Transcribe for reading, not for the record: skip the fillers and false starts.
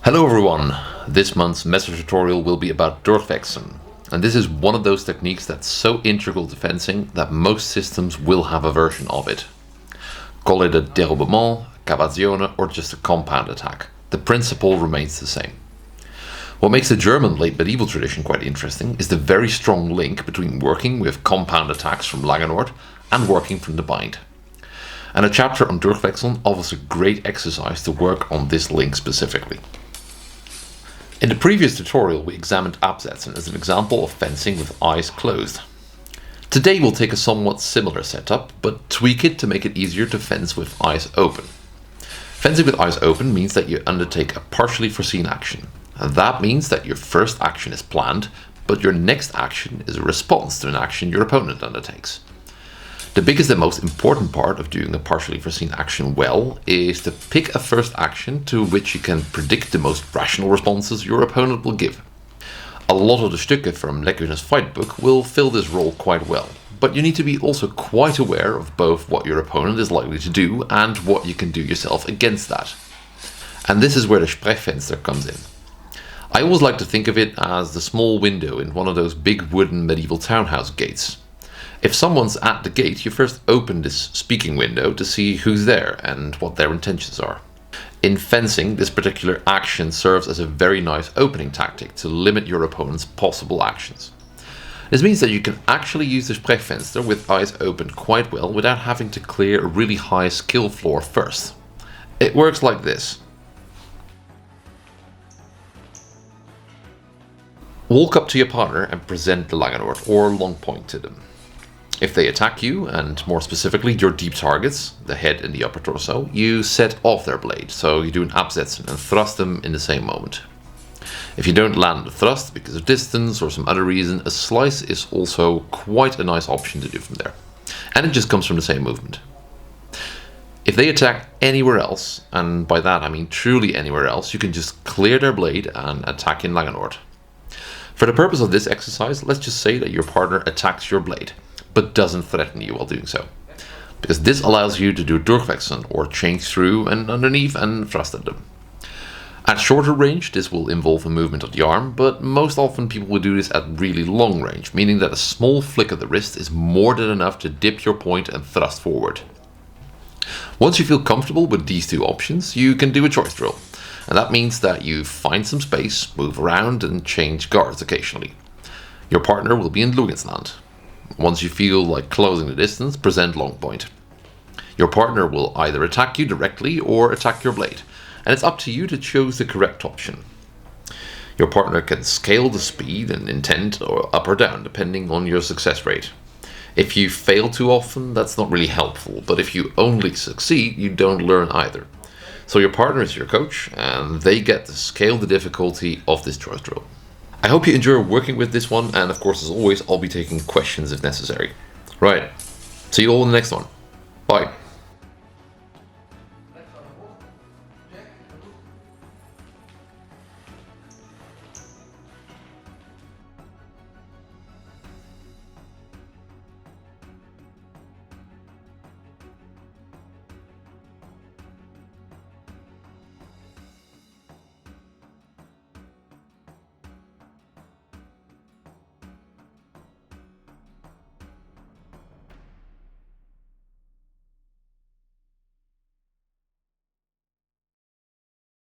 Hello everyone! This month's Messer tutorial will be about Durchwechsel, and this is one of those techniques that's so integral to fencing that most systems will have a version of it. Call it a dérobement, cavazione, or just a compound attack. The principle remains the same. What makes the German late medieval tradition quite interesting is the very strong link between working with compound attacks from Langenort and working from the bind. And a chapter on Durchwechseln offers a great exercise to work on this link specifically. In the previous tutorial we examined Absetzen as an example of fencing with eyes closed. Today we'll take a somewhat similar setup, but tweak it to make it easier to fence with eyes open. Fencing with eyes open means that you undertake a partially foreseen action. And that means that your first action is planned, but your next action is a response to an action your opponent undertakes. The biggest and most important part of doing a partially foreseen action well is to pick a first action to which you can predict the most rational responses your opponent will give. A lot of the Stücke from Lecker's fight book will fill this role quite well, but you need to be also quite aware of both what your opponent is likely to do and what you can do yourself against that. And this is where the Sprechfenster comes in. I always like to think of it as the small window in one of those big wooden medieval townhouse gates. If someone's at the gate, you first open this speaking window to see who's there and what their intentions are. In fencing, this particular action serves as a very nice opening tactic to limit your opponent's possible actions. This means that you can actually use the Sprechfenster with eyes open quite well without having to clear a really high skill floor first. It works like this. Walk up to your partner and present the Langenort or long point to them. If they attack you, and more specifically your deep targets, the head and the upper torso, you set off their blade, so you do an Absetzen and thrust them in the same moment. If you don't land the thrust because of distance or some other reason, a slice is also quite a nice option to do from there. And it just comes from the same movement. If they attack anywhere else, and by that I mean truly anywhere else, you can just clear their blade and attack in Langenort. For the purpose of this exercise, let's just say that your partner attacks your blade, but doesn't threaten you while doing so, because this allows you to do Durchwechseln, or change through and underneath and thrust at them. At shorter range this will involve a movement of the arm, but most often people will do this at really long range, meaning that a small flick of the wrist is more than enough to dip your point and thrust forward. Once you feel comfortable with these two options, you can do a choice drill, and that means that you find some space, move around and change guards occasionally. Your partner will be in Lugensland. Once you feel like closing the distance, present long point. Your partner will either attack you directly or attack your blade, and it's up to you to choose the correct option. Your partner can scale the speed and intent or up or down depending on your success rate. If you fail too often, that's not really helpful, but if you only succeed, you don't learn either. So your partner is your coach, and they get to scale the difficulty of this choice drill. I hope you enjoy working with this one, and of course as always I'll be taking questions if necessary. Right, see you all in the next one. Bye.